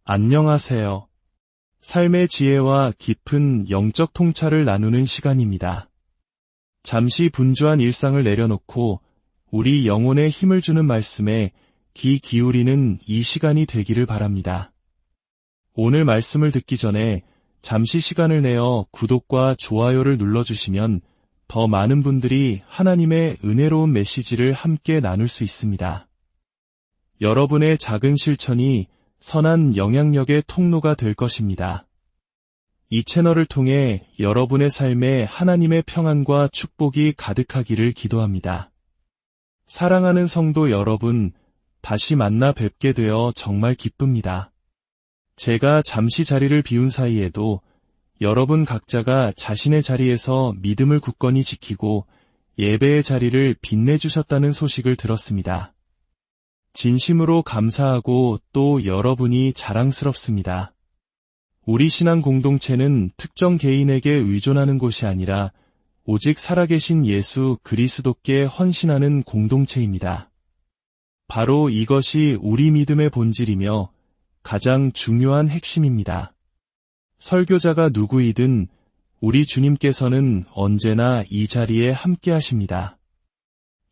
안녕하세요. 삶의 지혜와 깊은 영적 통찰을 나누는 시간입니다. 잠시 분주한 일상을 내려놓고 우리 영혼에 힘을 주는 말씀에 귀 기울이는 이 시간이 되기를 바랍니다. 오늘 말씀을 듣기 전에 잠시 시간을 내어 구독과 좋아요를 눌러주시면 더 많은 분들이 하나님의 은혜로운 메시지를 함께 나눌 수 있습니다. 여러분의 작은 실천이 선한 영향력의 통로가 될 것입니다. 이 채널을 통해 여러분의 삶에 하나님의 평안과 축복이 가득하기를 기도합니다. 사랑하는 성도 여러분, 다시 만나 뵙게 되어 정말 기쁩니다. 제가 잠시 자리를 비운 사이에도 여러분 각자가 자신의 자리에서 믿음을 굳건히 지키고 예배의 자리를 빛내주셨다는 소식을 들었습니다. 진심으로 감사하고 또 여러분이 자랑스럽습니다. 우리 신앙 공동체는 특정 개인에게 의존하는 곳이 아니라 오직 살아계신 예수 그리스도께 헌신하는 공동체입니다. 바로 이것이 우리 믿음의 본질이며 가장 중요한 핵심입니다. 설교자가 누구이든 우리 주님께서는 언제나 이 자리에 함께 하십니다.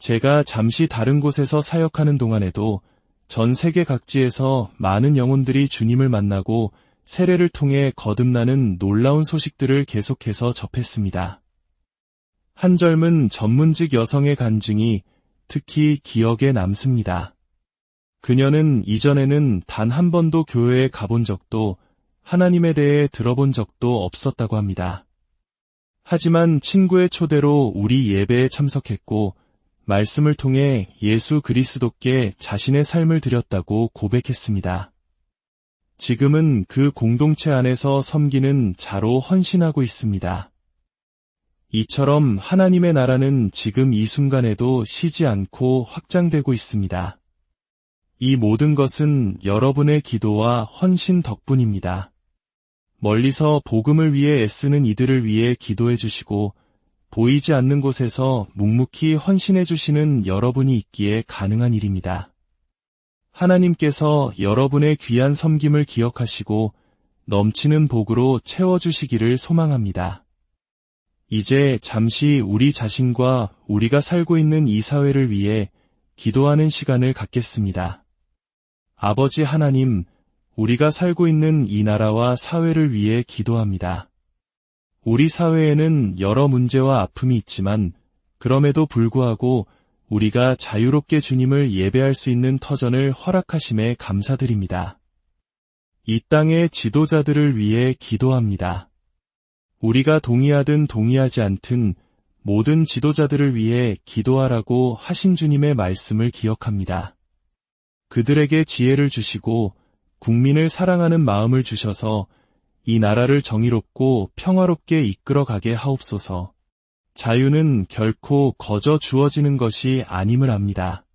제가 잠시 다른 곳에서 사역하는 동안에도 전 세계 각지에서 많은 영혼들이 주님을 만나고 세례를 통해 거듭나는 놀라운 소식들을 계속해서 접했습니다. 한 젊은 전문직 여성의 간증이 특히 기억에 남습니다. 그녀는 이전에는 단 한 번도 교회에 가본 적도 하나님에 대해 들어본 적도 없었다고 합니다. 하지만 친구의 초대로 우리 예배에 참석했고 말씀을 통해 예수 그리스도께 자신의 삶을 드렸다고 고백했습니다. 지금은 그 공동체 안에서 섬기는 자로 헌신하고 있습니다. 이처럼 하나님의 나라는 지금 이 순간에도 쉬지 않고 확장되고 있습니다. 이 모든 것은 여러분의 기도와 헌신 덕분입니다. 멀리서 복음을 위해 애쓰는 이들을 위해 기도해 주시고 보이지 않는 곳에서 묵묵히 헌신해 주시는 여러분이 있기에 가능한 일입니다. 하나님께서 여러분의 귀한 섬김을 기억하시고 넘치는 복으로 채워주시기를 소망합니다. 이제 잠시 우리 자신과 우리가 살고 있는 이 사회를 위해 기도하는 시간을 갖겠습니다. 아버지 하나님, 우리가 살고 있는 이 나라와 사회를 위해 기도합니다. 우리 사회에는 여러 문제와 아픔이 있지만 그럼에도 불구하고 우리가 자유롭게 주님을 예배할 수 있는 터전을 허락하심에 감사드립니다. 이 땅의 지도자들을 위해 기도합니다. 우리가 동의하든 동의하지 않든 모든 지도자들을 위해 기도하라고 하신 주님의 말씀을 기억합니다. 그들에게 지혜를 주시고 국민을 사랑하는 마음을 주셔서 이 나라를 정의롭고 평화롭게 이끌어가게 하옵소서. 자유는 결코 거저 주어지는 것이 아님을 압니다.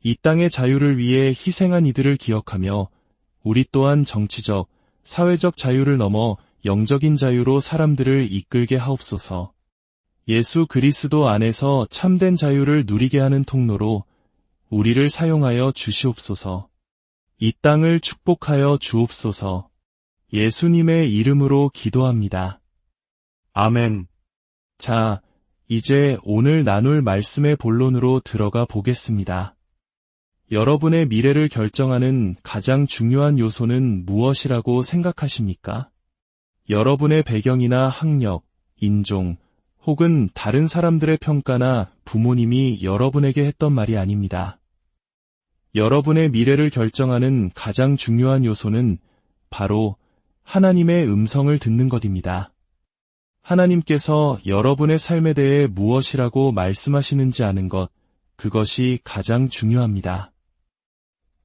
이 땅의 자유를 위해 희생한 이들을 기억하며 우리 또한 정치적, 사회적 자유를 넘어 영적인 자유로 사람들을 이끌게 하옵소서. 예수 그리스도 안에서 참된 자유를 누리게 하는 통로로 우리를 사용하여 주시옵소서. 이 땅을 축복하여 주옵소서. 예수님의 이름으로 기도합니다. 아멘. 자, 이제 오늘 나눌 말씀의 본론으로 들어가 보겠습니다. 여러분의 미래를 결정하는 가장 중요한 요소는 무엇이라고 생각하십니까? 여러분의 배경이나 학력, 인종, 혹은 다른 사람들의 평가나 부모님이 여러분에게 했던 말이 아닙니다. 여러분의 미래를 결정하는 가장 중요한 요소는 바로 하나님의 음성을 듣는 것입니다. 하나님께서 여러분의 삶에 대해 무엇이라고 말씀하시는지 아는 것, 그것이 가장 중요합니다.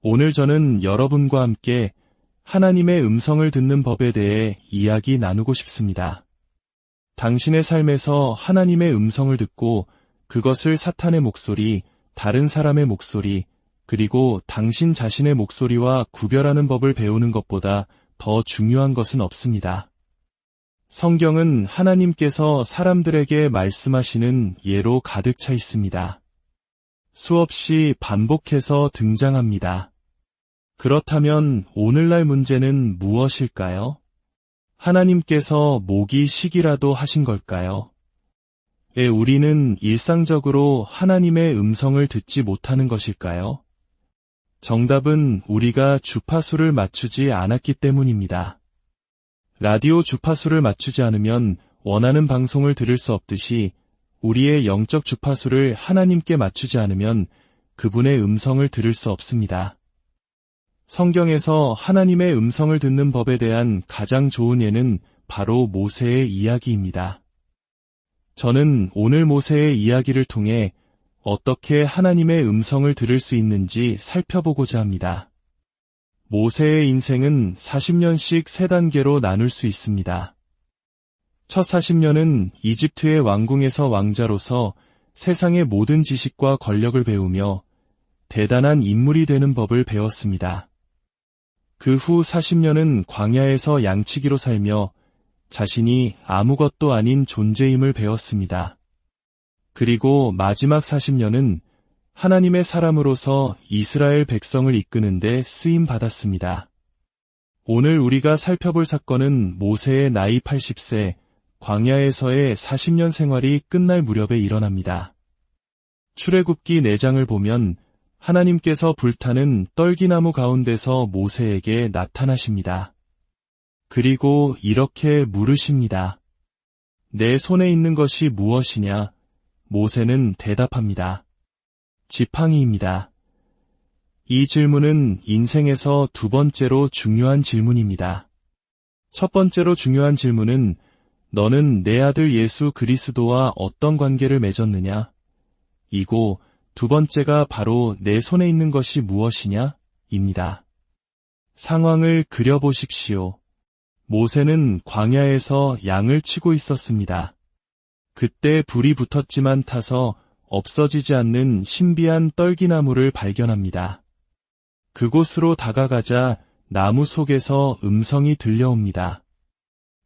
오늘 저는 여러분과 함께 하나님의 음성을 듣는 법에 대해 이야기 나누고 싶습니다. 당신의 삶에서 하나님의 음성을 듣고 그것을 사탄의 목소리, 다른 사람의 목소리, 그리고 당신 자신의 목소리와 구별하는 법을 배우는 것보다 더 중요한 것은 없습니다. 성경은 하나님께서 사람들에게 말씀하시는 예로 가득 차 있습니다. 수없이 반복해서 등장합니다. 그렇다면 오늘날 문제는 무엇일까요? 하나님께서 목이 쉬기라도 하신 걸까요? 우리는 일상적으로 하나님의 음성을 듣지 못하는 것일까요? 정답은 우리가 주파수를 맞추지 않았기 때문입니다. 라디오 주파수를 맞추지 않으면 원하는 방송을 들을 수 없듯이 우리의 영적 주파수를 하나님께 맞추지 않으면 그분의 음성을 들을 수 없습니다. 성경에서 하나님의 음성을 듣는 법에 대한 가장 좋은 예는 바로 모세의 이야기입니다. 저는 오늘 모세의 이야기를 통해 어떻게 하나님의 음성을 들을 수 있는지 살펴보고자 합니다. 모세의 인생은 40년씩 3단계로 나눌 수 있습니다. 첫 40년은 이집트의 왕궁에서 왕자로서 세상의 모든 지식과 권력을 배우며 대단한 인물이 되는 법을 배웠습니다. 그 후 40년은 광야에서 양치기로 살며 자신이 아무것도 아닌 존재임을 배웠습니다. 그리고 마지막 40년은 하나님의 사람으로서 이스라엘 백성을 이끄는 데 쓰임받았습니다. 오늘 우리가 살펴볼 사건은 모세의 나이 80세, 광야에서의 40년 생활이 끝날 무렵에 일어납니다. 출애굽기 4장을 보면 하나님께서 불타는 떨기나무 가운데서 모세에게 나타나십니다. 그리고 이렇게 물으십니다. 내 손에 있는 것이 무엇이냐? 모세는 대답합니다. 지팡이입니다. 이 질문은 인생에서 두 번째로 중요한 질문입니다. 첫 번째로 중요한 질문은 너는 내 아들 예수 그리스도와 어떤 관계를 맺었느냐? 이고 두 번째가 바로 내 손에 있는 것이 무엇이냐? 입니다. 상황을 그려보십시오. 모세는 광야에서 양을 치고 있었습니다. 그때 불이 붙었지만 타서 없어지지 않는 신비한 떨기나무를 발견합니다. 그곳으로 다가가자 나무 속에서 음성이 들려옵니다.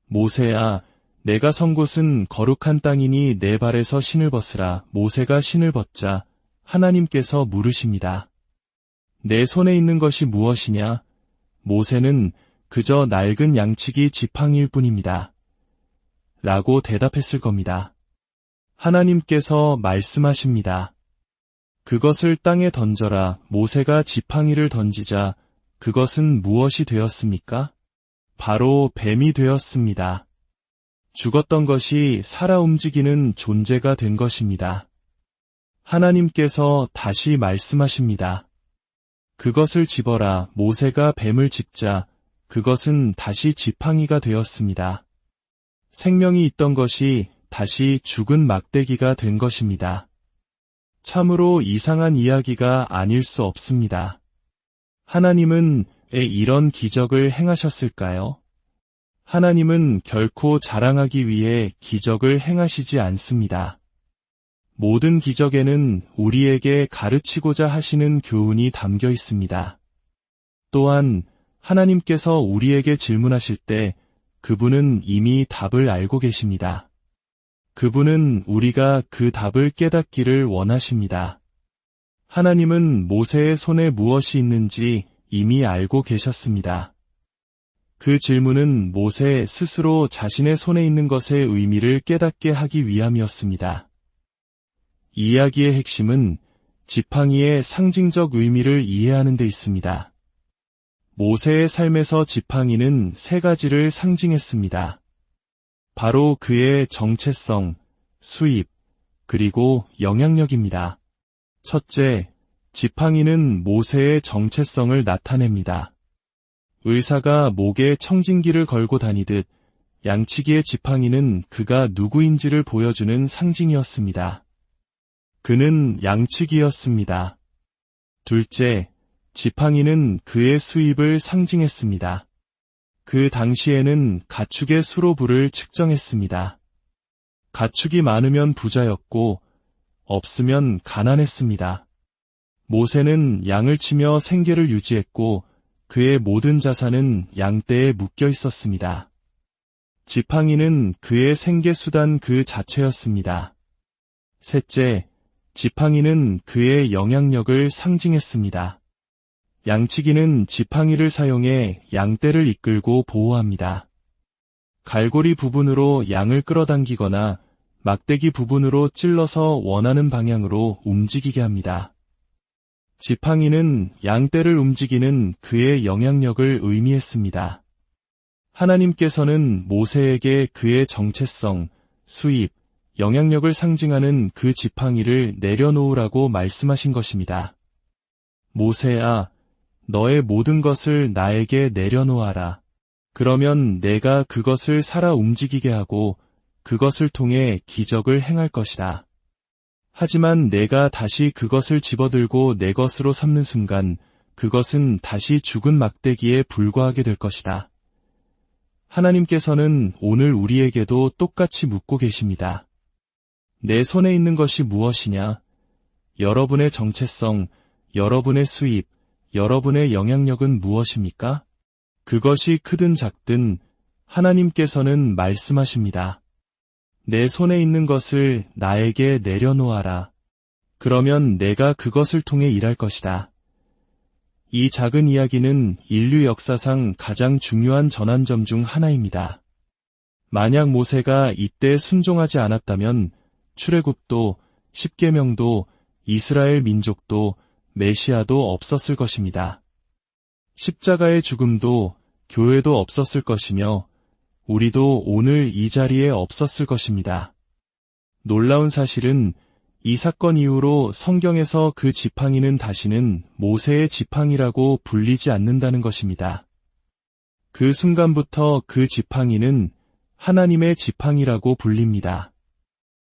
모세야, 내가 선 곳은 거룩한 땅이니 내 발에서 신을 벗으라. 모세가 신을 벗자 하나님께서 물으십니다. 내 손에 있는 것이 무엇이냐? 모세는 그저 낡은 양치기 지팡이일 뿐입니다. 라고 대답했을 겁니다. 하나님께서 말씀하십니다. 그것을 땅에 던져라. 모세가 지팡이를 던지자 그것은 무엇이 되었습니까? 바로 뱀이 되었습니다. 죽었던 것이 살아 움직이는 존재가 된 것입니다. 하나님께서 다시 말씀하십니다. 그것을 집어라. 모세가 뱀을 집자 그것은 다시 지팡이가 되었습니다. 생명이 있던 것이 다시 죽은 막대기가 된 것입니다. 참으로 이상한 이야기가 아닐 수 없습니다. 하나님은 왜 이런 기적을 행하셨을까요? 하나님은 결코 자랑하기 위해 기적을 행하시지 않습니다. 모든 기적에는 우리에게 가르치고자 하시는 교훈이 담겨 있습니다. 또한 하나님께서 우리에게 질문하실 때 그분은 이미 답을 알고 계십니다. 그분은 우리가 그 답을 깨닫기를 원하십니다. 하나님은 모세의 손에 무엇이 있는지 이미 알고 계셨습니다. 그 질문은 모세 스스로 자신의 손에 있는 것의 의미를 깨닫게 하기 위함이었습니다. 이야기의 핵심은 지팡이의 상징적 의미를 이해하는 데 있습니다. 모세의 삶에서 지팡이는 3가지를 상징했습니다. 바로 그의 정체성, 수입, 그리고 영향력입니다. 첫째, 지팡이는 모세의 정체성을 나타냅니다. 의사가 목에 청진기를 걸고 다니듯 양치기의 지팡이는 그가 누구인지를 보여주는 상징이었습니다. 그는 양치기였습니다. 둘째, 지팡이는 그의 수입을 상징했습니다. 그 당시에는 가축의 수로 부를 측정했습니다. 가축이 많으면 부자였고 없으면 가난했습니다. 모세는 양을 치며 생계를 유지했고 그의 모든 자산은 양떼에 묶여 있었습니다. 지팡이는 그의 생계수단 그 자체였습니다. 셋째, 지팡이는 그의 영향력을 상징했습니다. 양치기는 지팡이를 사용해 양떼를 이끌고 보호합니다. 갈고리 부분으로 양을 끌어당기거나 막대기 부분으로 찔러서 원하는 방향으로 움직이게 합니다. 지팡이는 양떼를 움직이는 그의 영향력을 의미했습니다. 하나님께서는 모세에게 그의 정체성, 수입, 영향력을 상징하는 그 지팡이를 내려놓으라고 말씀하신 것입니다. 모세야, 너의 모든 것을 나에게 내려놓아라. 그러면 내가 그것을 살아 움직이게 하고 그것을 통해 기적을 행할 것이다. 하지만 내가 다시 그것을 집어들고 내 것으로 삼는 순간 그것은 다시 죽은 막대기에 불과하게 될 것이다. 하나님께서는 오늘 우리에게도 똑같이 묻고 계십니다. 내 손에 있는 것이 무엇이냐? 여러분의 정체성, 여러분의 수입, 여러분의 영향력은 무엇입니까? 그것이 크든 작든 하나님께서는 말씀하십니다. 내 손에 있는 것을 나에게 내려놓아라. 그러면 내가 그것을 통해 일할 것이다. 이 작은 이야기는 인류 역사상 가장 중요한 전환점 중 하나입니다. 만약 모세가 이때 순종하지 않았다면 출애굽도, 십계명도, 이스라엘 민족도, 메시아도 없었을 것입니다. 십자가의 죽음도, 교회도 없었을 것이며 우리도 오늘 이 자리에 없었을 것입니다. 놀라운 사실은 이 사건 이후로 성경에서 그 지팡이는 다시는 모세의 지팡이라고 불리지 않는다는 것입니다. 그 순간부터 그 지팡이는 하나님의 지팡이라고 불립니다.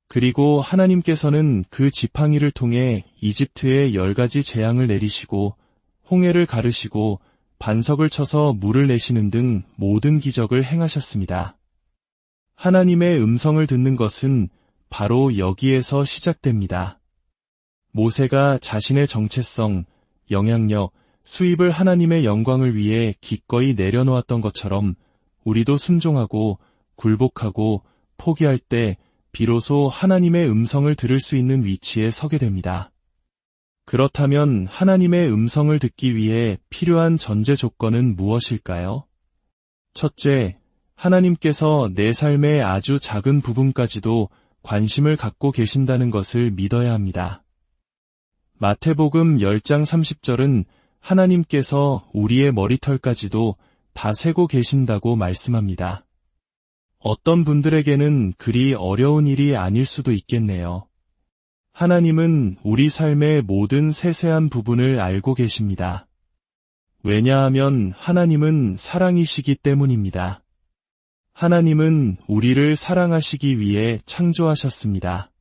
그리고 하나님께서는 그 지팡이를 통해 이집트에 10가지 재앙을 내리시고 홍해를 가르시고 반석을 쳐서 물을 내시는 등 모든 기적을 행하셨습니다. 하나님의 음성을 듣는 것은 바로 여기에서 시작됩니다. 모세가 자신의 정체성, 영향력, 수입을 하나님의 영광을 위해 기꺼이 내려놓았던 것처럼 우리도 순종하고 굴복하고 포기할 때 비로소 하나님의 음성을 들을 수 있는 위치에 서게 됩니다. 그렇다면 하나님의 음성을 듣기 위해 필요한 전제 조건은 무엇일까요? 첫째, 하나님께서 내 삶의 아주 작은 부분까지도 관심을 갖고 계신다는 것을 믿어야 합니다. 마태복음 10장 30절은 하나님께서 우리의 머리털까지도 다 세고 계신다고 말씀합니다. 어떤 분들에게는 그리 어려운 일이 아닐 수도 있겠네요. 하나님은 우리 삶의 모든 세세한 부분을 알고 계십니다. 왜냐하면 하나님은 사랑이시기 때문입니다. 하나님은 우리를 사랑하시기 위해 창조하셨습니다.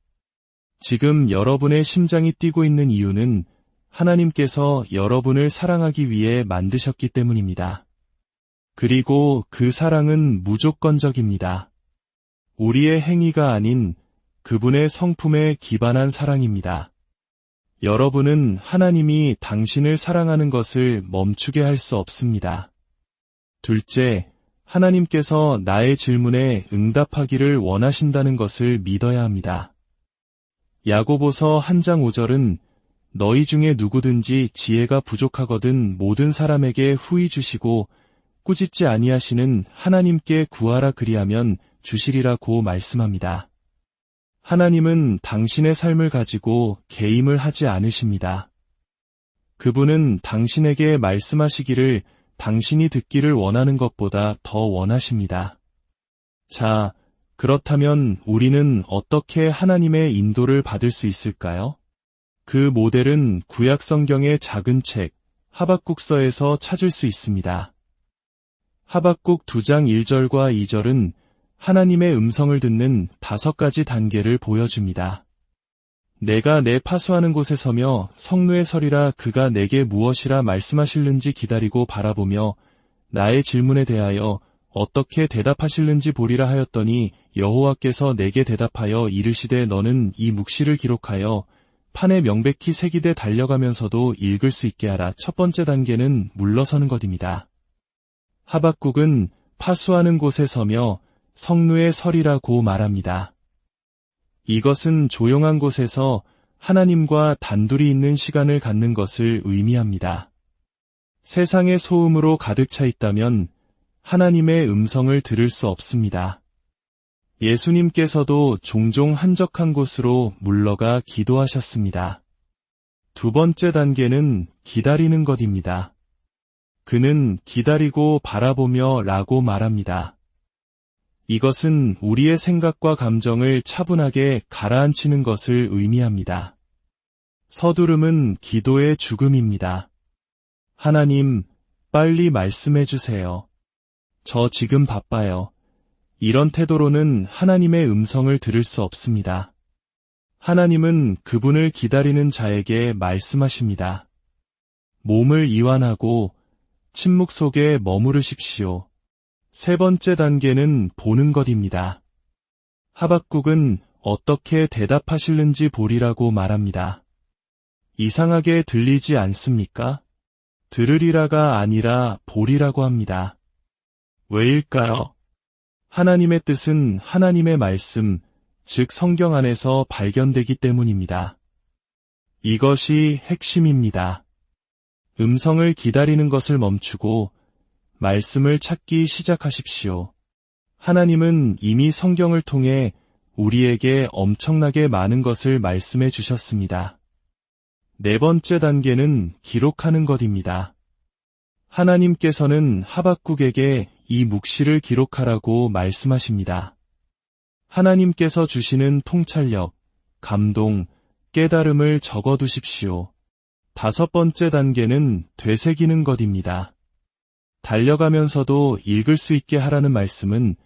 지금 여러분의 심장이 뛰고 있는 이유는 하나님께서 여러분을 사랑하기 위해 만드셨기 때문입니다. 그리고 그 사랑은 무조건적입니다. 우리의 행위가 아닌 그분의 성품에 기반한 사랑입니다. 여러분은 하나님이 당신을 사랑하는 것을 멈추게 할 수 없습니다. 둘째, 하나님께서 나의 질문에 응답하기를 원하신다는 것을 믿어야 합니다. 야고보서 1장 5절은 너희 중에 누구든지 지혜가 부족하거든 모든 사람에게 후히 주시고 꾸짖지 아니하시는 하나님께 구하라 그리하면 주시리라고 말씀합니다. 하나님은 당신의 삶을 가지고 개임을 하지 않으십니다. 그분은 당신에게 말씀하시기를 당신이 듣기를 원하는 것보다 더 원하십니다. 자, 그렇다면 우리는 어떻게 하나님의 인도를 받을 수 있을까요? 그 모델은 구약 성경의 작은 책 하박국서에서 찾을 수 있습니다. 하박국 2장 1절과 2절은 하나님의 음성을 듣는 5가지 단계를 보여줍니다. 내가 내 파수하는 곳에 서며 성루에 서리라 그가 내게 무엇이라 말씀하실는지 기다리고 바라보며 나의 질문에 대하여 어떻게 대답하실는지 보리라 하였더니 여호와께서 내게 대답하여 이르시되 너는 이 묵시를 기록하여 판에 명백히 새기되 달려가면서도 읽을 수 있게 하라. 첫 번째 단계는 물러서는 것입니다. 하박국은 파수하는 곳에 서며 성루에 서리라고 말합니다. 이것은 조용한 곳에서 하나님과 단둘이 있는 시간을 갖는 것을 의미합니다. 세상의 소음으로 가득 차 있다면 하나님의 음성을 들을 수 없습니다. 예수님께서도 종종 한적한 곳으로 물러가 기도하셨습니다. 두 번째 단계는 기다리는 것입니다. 그는 기다리고 바라보며 라고 말합니다. 이것은 우리의 생각과 감정을 차분하게 가라앉히는 것을 의미합니다. 서두름은 기도의 죽음입니다. 하나님, 빨리 말씀해 주세요. 저 지금 바빠요. 이런 태도로는 하나님의 음성을 들을 수 없습니다. 하나님은 그분을 기다리는 자에게 말씀하십니다. 몸을 이완하고 침묵 속에 머무르십시오. 세 번째 단계는 보는 것입니다. 하박국은 어떻게 대답하실는지 보리라고 말합니다. 이상하게 들리지 않습니까? 들으리라가 아니라 보리라고 합니다. 왜일까요? 하나님의 뜻은 하나님의 말씀, 즉 성경 안에서 발견되기 때문입니다. 이것이 핵심입니다. 음성을 기다리는 것을 멈추고 말씀을 찾기 시작하십시오. 하나님은 이미 성경을 통해 우리에게 엄청나게 많은 것을 말씀해 주셨습니다. 네 번째 단계는 기록하는 것입니다. 하나님께서는 하박국에게 이 묵시를 기록하라고 말씀하십니다. 하나님께서 주시는 통찰력, 감동, 깨달음을 적어두십시오. 다섯 번째 단계는 되새기는 것입니다. 달려가면서도 읽을 수 있게 하라는 말씀은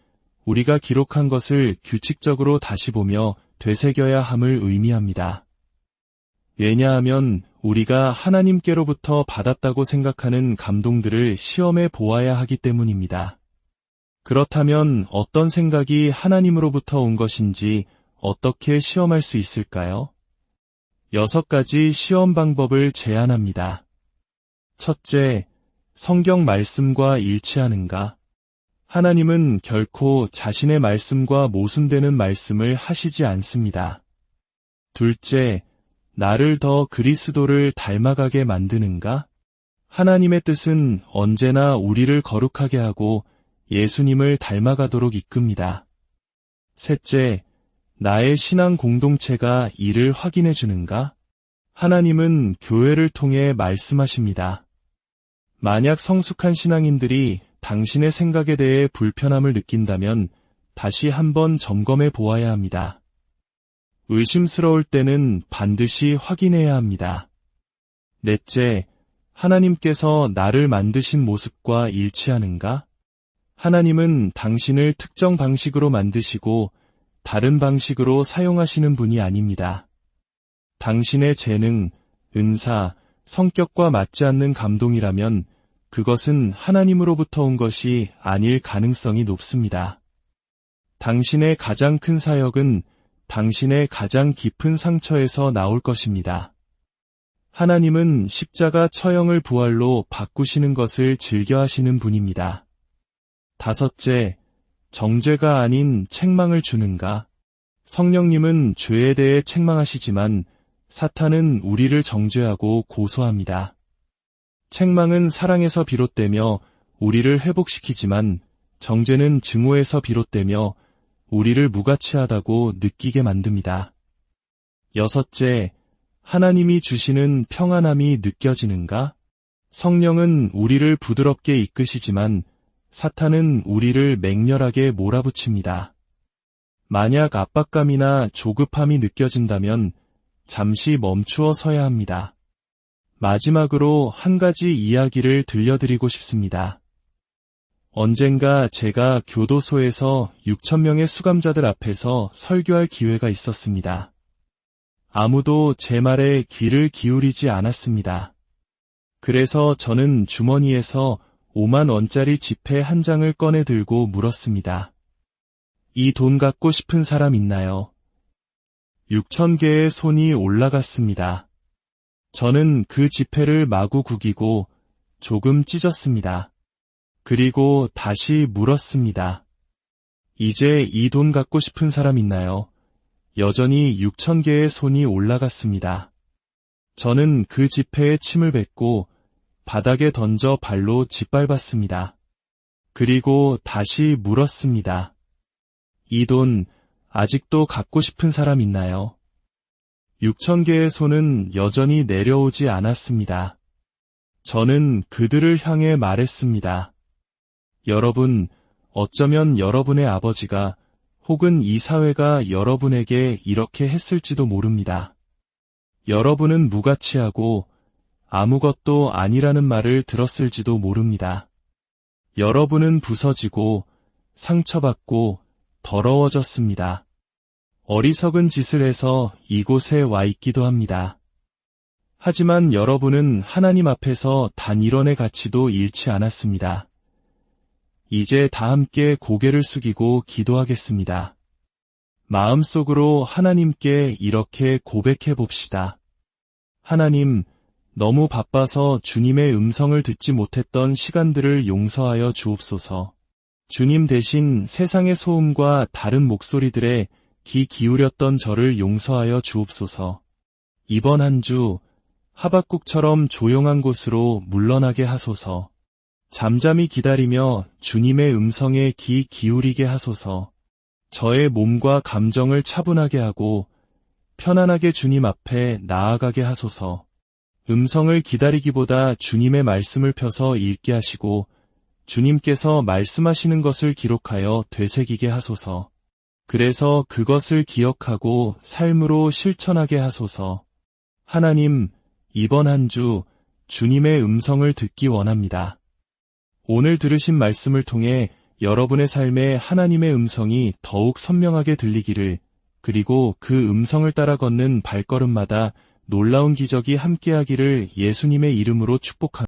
우리가 기록한 것을 규칙적으로 다시 보며 되새겨야 함을 의미합니다. 왜냐하면 우리가 하나님께로부터 받았다고 생각하는 감동들을 시험해 보아야 하기 때문입니다. 그렇다면 어떤 생각이 하나님으로부터 온 것인지 어떻게 시험할 수 있을까요? 6가지 시험 방법을 제안합니다. 첫째, 성경 말씀과 일치하는가? 하나님은 결코 자신의 말씀과 모순되는 말씀을 하시지 않습니다. 둘째, 나를 더 그리스도를 닮아가게 만드는가? 하나님의 뜻은 언제나 우리를 거룩하게 하고 예수님을 닮아가도록 이끕니다. 셋째, 나의 신앙 공동체가 이를 확인해 주는가? 하나님은 교회를 통해 말씀하십니다. 만약 성숙한 신앙인들이 당신의 생각에 대해 불편함을 느낀다면 다시 한번 점검해 보아야 합니다. 의심스러울 때는 반드시 확인해야 합니다. 넷째, 하나님께서 나를 만드신 모습과 일치하는가? 하나님은 당신을 특정 방식으로 만드시고 다른 방식으로 사용하시는 분이 아닙니다. 당신의 재능, 은사, 성격과 맞지 않는 감동이라면 그것은 하나님으로부터 온 것이 아닐 가능성이 높습니다. 당신의 가장 큰 사역은 당신의 가장 깊은 상처에서 나올 것입니다. 하나님은 십자가 처형을 부활로 바꾸시는 것을 즐겨하시는 분입니다. 다섯째, 정죄가 아닌 책망을 주는가? 성령님은 죄에 대해 책망하시지만 사탄은 우리를 정죄하고 고소합니다. 책망은 사랑에서 비롯되며 우리를 회복시키지만 정죄는 증오에서 비롯되며 우리를 무가치하다고 느끼게 만듭니다. 여섯째, 하나님이 주시는 평안함이 느껴지는가? 성령은 우리를 부드럽게 이끄시지만 사탄은 우리를 맹렬하게 몰아붙입니다. 만약 압박감이나 조급함이 느껴진다면 잠시 멈추어 서야 합니다. 마지막으로 한 가지 이야기를 들려드리고 싶습니다. 언젠가 제가 교도소에서 6,000명의 수감자들 앞에서 설교할 기회가 있었습니다. 아무도 제 말에 귀를 기울이지 않았습니다. 그래서 저는 주머니에서 5만 원짜리 지폐 한 장을 꺼내 들고 물었습니다. 이 돈 갖고 싶은 사람 있나요? 6,000개의 손이 올라갔습니다. 저는 그 지폐를 마구 구기고 조금 찢었습니다. 그리고 다시 물었습니다. 이제 이 돈 갖고 싶은 사람 있나요? 여전히 6,000개의 손이 올라갔습니다. 저는 그 지폐에 침을 뱉고 바닥에 던져 발로 짓밟았습니다. 그리고 다시 물었습니다. 이 돈 아직도 갖고 싶은 사람 있나요? 6,000개의 손은 여전히 내려오지 않았습니다. 저는 그들을 향해 말했습니다. 여러분, 어쩌면 여러분의 아버지가 혹은 이 사회가 여러분에게 이렇게 했을지도 모릅니다. 여러분은 무가치하고 아무것도 아니라는 말을 들었을지도 모릅니다. 여러분은 부서지고 상처받고 더러워졌습니다. 어리석은 짓을 해서 이곳에 와 있기도 합니다. 하지만 여러분은 하나님 앞에서 단 1원의 가치도 잃지 않았습니다. 이제 다 함께 고개를 숙이고 기도하겠습니다. 마음속으로 하나님께 이렇게 고백해 봅시다. 하나님, 너무 바빠서 주님의 음성을 듣지 못했던 시간들을 용서하여 주옵소서. 주님 대신 세상의 소음과 다른 목소리들에 귀 기울였던 저를 용서하여 주옵소서. 이번 한 주 하박국처럼 조용한 곳으로 물러나게 하소서. 잠잠히 기다리며 주님의 음성에 귀 기울이게 하소서. 저의 몸과 감정을 차분하게 하고 편안하게 주님 앞에 나아가게 하소서. 음성을 기다리기보다 주님의 말씀을 펴서 읽게 하시고 주님께서 말씀하시는 것을 기록하여 되새기게 하소서. 그래서 그것을 기억하고 삶으로 실천하게 하소서. 하나님, 이번 한 주 주님의 음성을 듣기 원합니다. 오늘 들으신 말씀을 통해 여러분의 삶에 하나님의 음성이 더욱 선명하게 들리기를, 그리고 그 음성을 따라 걷는 발걸음마다 놀라운 기적이 함께하기를 예수님의 이름으로 축복합니다.